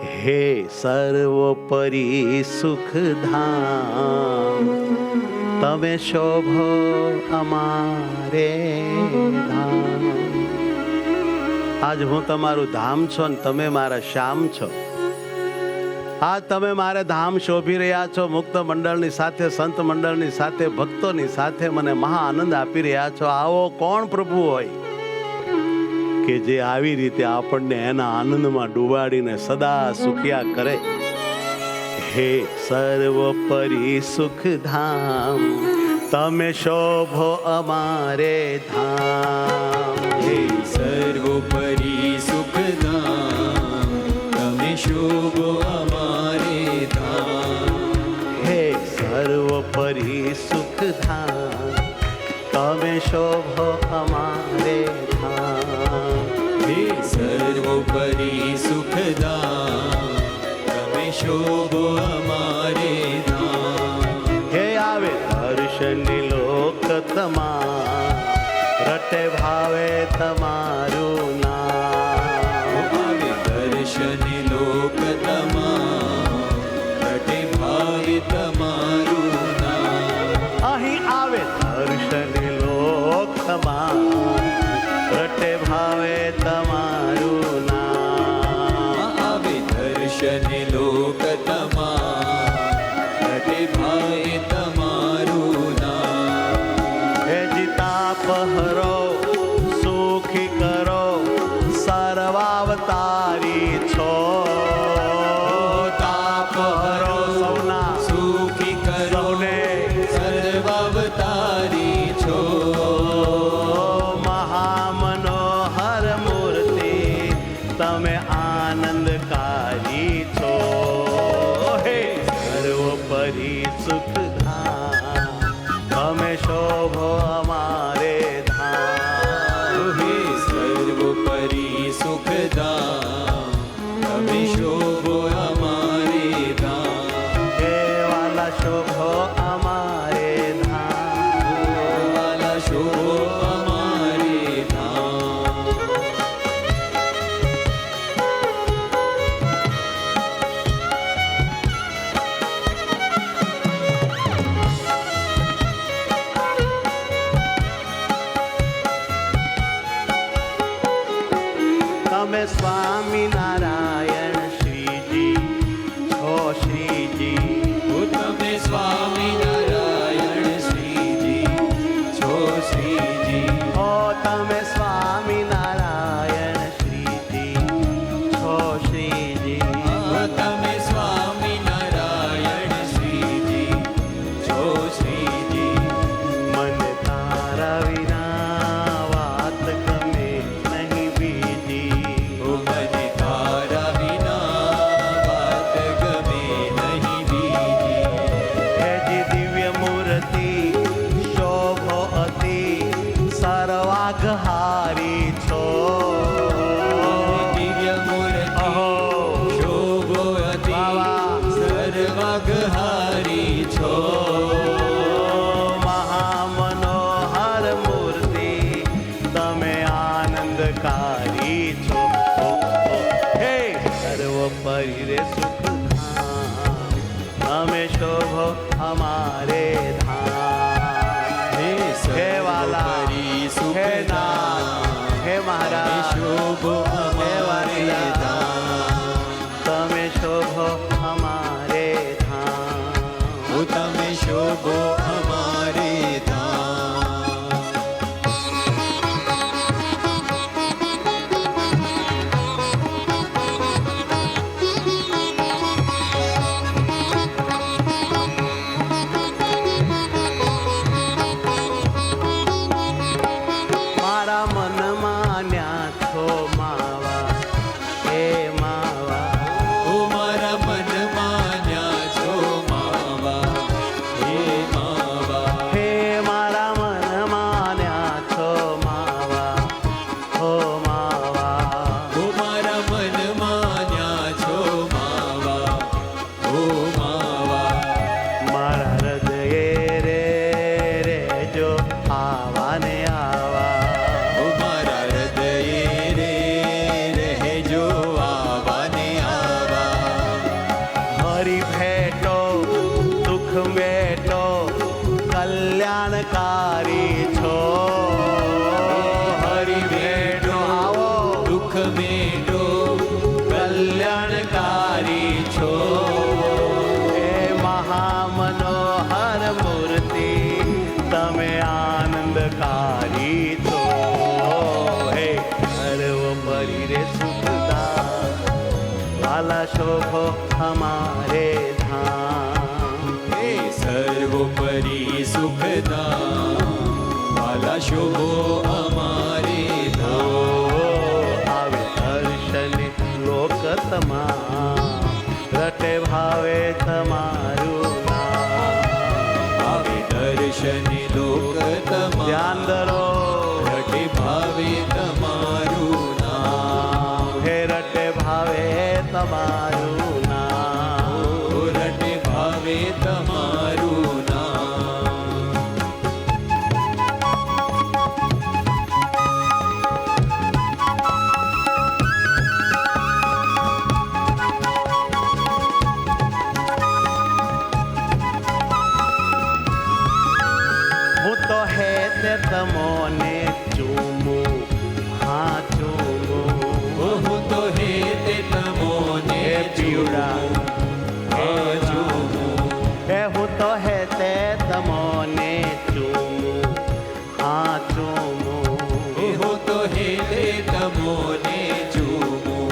હે સર્વોપરી સુખધામ, તમે શોભો અમારે ધામ. આજ હું તમારું ધામ છો ને તમે મારા શ્યામ છો. આજ તમે મારે ધામ શોભી રહ્યા છો. મુક્ત મંડળની સાથે, સંત મંડળની સાથે, ભક્તોની સાથે મને મહા આનંદ આપી રહ્યા છો. આવો કોણ પ્રભુ હોય કે જે આવી રીતે આપણને એના આનંદમાં ડૂબાડીને સદા સુખ્યા કરે. હે સર્વોપરી સુખધામ, તમે શોભો અમારે ધામ. હે સર્વોપરી સુખધામ, તમે શોભો અમારે ધામ. હે સર્વોપરી સુખધામ, તમે શોભો અમારે ધામ. હે સર્વોપરી સુખધામ, તમે શોભો અમારે ધામ. હે આવે દર્શની લોક તમા, રટે ભાવે તમારું નામ. આવે દર્શની લોક તમા, રટે ભાવે તમારું નામ. અહીં આવે દર્શની લોક તમા, રટે ભાવે તમારું નામ. આવે દર્શની લોક તમા, રટે ભાવે તમારું નામ. હે જીતાપ હરો, સુખી કરો, સર્વાવતારી છો. તાપ હરો સૌના, સુખી કરો સૌને સર્વાવતારી છો. મહામનોહર મૂર્તિ, તમે આનંદકારી છો. હે સર્વોપરી સુખધામ, તમે શોભો અમારે ધામ. હે સર્વોપરી સુખધામ, તમે શોભો અમારે ધામ. હે વાલા શોભો અમારે ધામ. વાલા શોભો અમારે ધામ. તમે સ્વામિનારાયણ શ્રીજી છો. શ્રીજી તમે સ્વામિનારાયણ શ્રીજી છો. શ્રીજી ઓ તમે સ્વામિનારાયણ શ્રીજી છો. શ્રીજી તમે સ્વામિનારાયણ શ્રીજી છો. શ્રીજી મને તારા વિના વાત ગમે નહીં બીજી. મને તારા વિના વાત ગમે નહીં બીજી. હેજી દિવ્ય મૂર્તિ શોભો અતિ, સર્વાગહારી છો. દિવ્ય મૂર્તિ અહો શોભો અતિ, વાહ. સર્વાગહારી છો. મહામનોહર મૂર્તિ, તમે આનંદકારી છો. હે સર્વોપરી રે સુખધામ, તમે શોભો અમારે ધામ. હે હે વાલા, સર્વોપરી હે સુખધામ, નાથ, હે મહારાજ, શોભો હે અમારે વાલા, ધામ. તમે શોભો અમારે ધામ. તમે શોભો અમારે ધામ. મારા મનમાં ન્યા છો માવા, હે માવા. ઓ મારા મન વાલા શોભો અમારે ધામ હે સર્વોપરી સુખદામ વાલા શોભો અમારે ધામ આવે દર્શને લોક તમામ રટે ભાવે તમારું નામ આવે દર્શને લોક ધ્યાન તમામ ધરો રટે ભાવે તમારું નામ હે રટે ભાવે તમારું નામ રટે ભાવે તમારું નામ હું તો હે તે તમોને ચૂમું હા ચૂમું હું તો હે તે તમોને હે પીવડા ચૂમું હે હું તો હે તે તમોને ચૂમું હા ચૂમું હું તો હે તે તમોને ચૂમું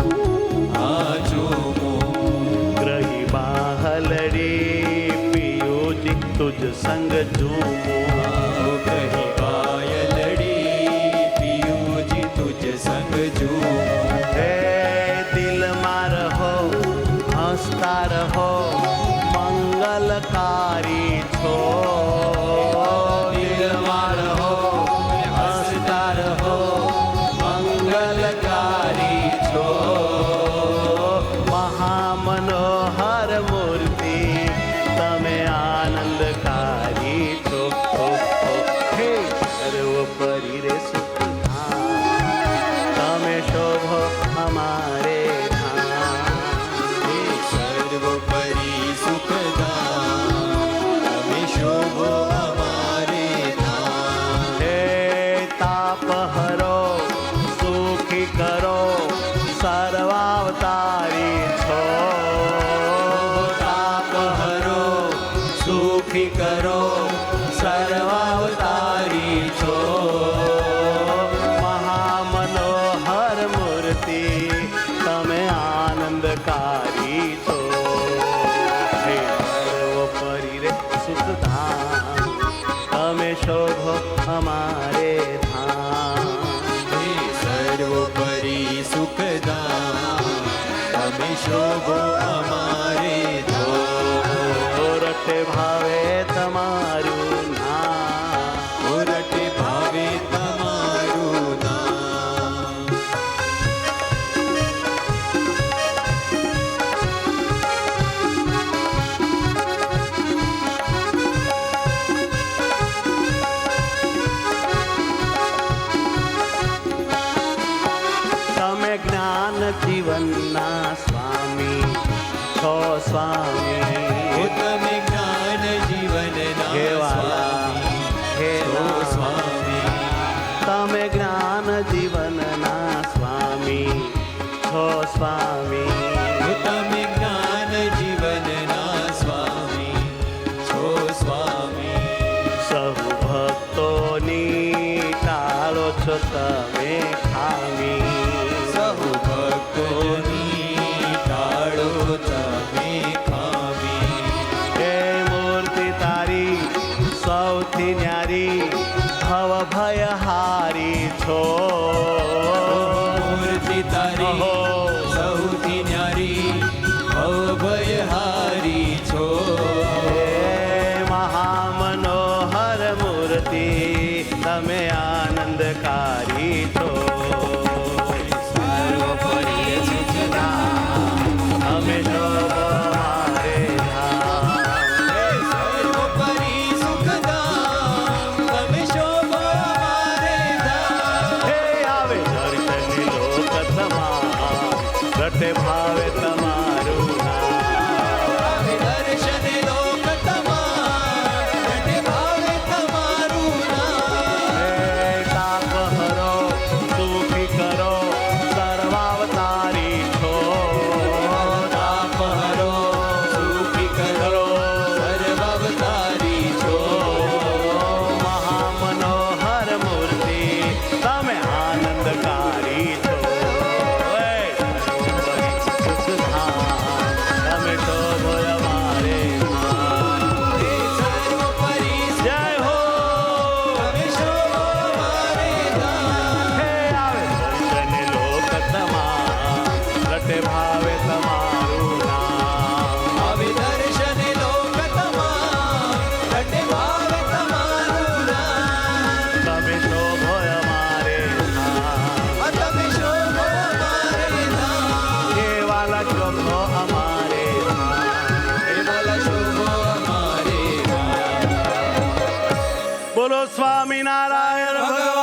આ ચૂમું ગ્રહી બાહલડી પિયુજી તુજ સંગ ઝૂમું કહી પાયલડી પિયુજી તુજ સંગ ચૂમું હે દિલમાં રહો હસતા રહો મંગલકારી છો દિલમાં રહો હસતા રહો મંગલકારી છો મહામનોહર મૂર્તિ તમે આનંદકારી છો હે સર્વોપરી રે સુખધામ તમે શોભો અમારે ધામ હે સર્વોપરી સુખદામ તમે શોભો અમારે ધામ હે તાપ હરો સુખી કરો સર્વાવતારી છો તાપ હરો સુખી કરો સર્વાવતારી છો મહામનોહર મૂર્તિ તમે આનંદકારી છો હે સર્વોપરી રે સુખધામ તમે શોભો અમારે ધામ હે સર્વોપરી સુખદામ તમે શોભો અમારે ધામ રટે ભાવે તમારું નામ રટે ભાવે તમારું નામ તમે જ્ઞાન જીવનના સ્વામી છો સ્વામી તમે જ્ઞાન જીવનના હે વાલા, હે છો ના. સ્વામી તમે જ્ઞાન જીવનના સ્વામી છો સ્વામી તમે જ્ઞાન જીવનના સ્વામી છો સ્વામી સહુ ભક્તોની ટાળો છો તમે ખામી સહુ ભક્તોની ટાળો તમે ખામી હે બોલો સ્વામિનારાયણ ભગવાન